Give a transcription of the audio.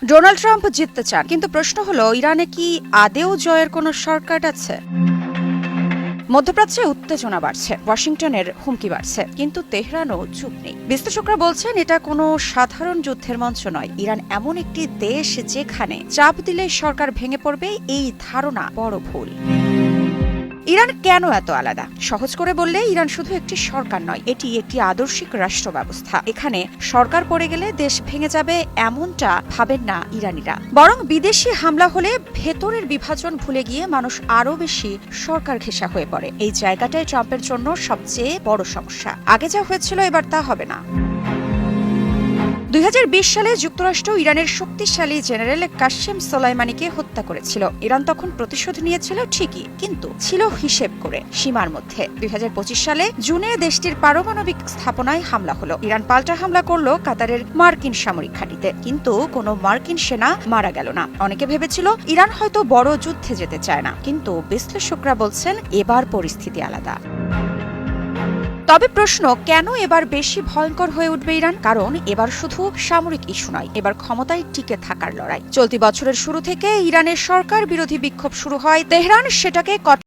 Donald Trump জিততে চান, কিন্তু প্রশ্ন হলো ইরানে কি আদেও জয়ের কোনো শর্টকাট আছে? মধ্যপ্রাচ্যে উত্তেজনা বাড়ছে, ওয়াশিংটনের হুমকি বাড়ছে, কিন্তু তেহরানও চুপ নেই। বিশ্লেষকরা বলছেন এটা কোনো সাধারণ যুদ্ধের মঞ্চ নয়। ইরান এমন একটি দেশ যেখানে চাপ দিলে সরকার ভেঙে পড়বে, এই ধারণা বড় ভুল। ইরান কেন এত আলাদা? সহজ করে বললে ইরান শুধু একটি সরকার নয়, এটি একটি আদর্শিক রাষ্ট্র ব্যবস্থা। এখানে সরকার পড়ে গেলে দেশ ভেঙে যাবে এমনটা ভাবেন না ইরানিরা, বরং বিদেশি হামলা হলে ভেতরের বিভাজন ভুলে গিয়ে মানুষ আরো বেশি সরকার ঘেঁষা হয়ে পড়ে। এই জায়গাটাই ট্রাম্পের জন্য সবচেয়ে বড় সমস্যা। আগে যা হয়েছিল এবার তা হবে না। 2020 সালে যুক্তরাষ্ট্র ইরানের শক্তিশালী জেনারেল কাসেম সোলাইমানিকে হত্যা করেছিল। ইরান তখন প্রতিশোধ নিয়েছিল ঠিকই, কিন্তু ছিল হিসেব করে, সীমার মধ্যে। 2025 সালে জুনে দেশটির পারমাণবিক স্থাপনায় হামলা হলো। ইরান পাল্টা হামলা করলো কাতারের মার্কিন সামরিক ঘাঁটিতে, কিন্তু কোনো মার্কিন সেনা মারা গেল না। অনেকে ভেবেছিল ইরান হয়তো বড় যুদ্ধে যেতে চায় না, কিন্তু বিশ্লেষকরা বলছেন এবার পরিস্থিতি আলাদা। তবে প্রশ্ন, কেন এবার বেশি ভয়ঙ্কর হয়ে উঠবে ইরান? কারণ এবার শুধু সামরিক ইস্যু নয়, এবার ক্ষমতায় টিকে থাকার লড়াই। চলতি বছরের শুরু থেকে ইরানের সরকার বিরোধী বিক্ষোভ শুরু হয়। তেহরান সেটাকে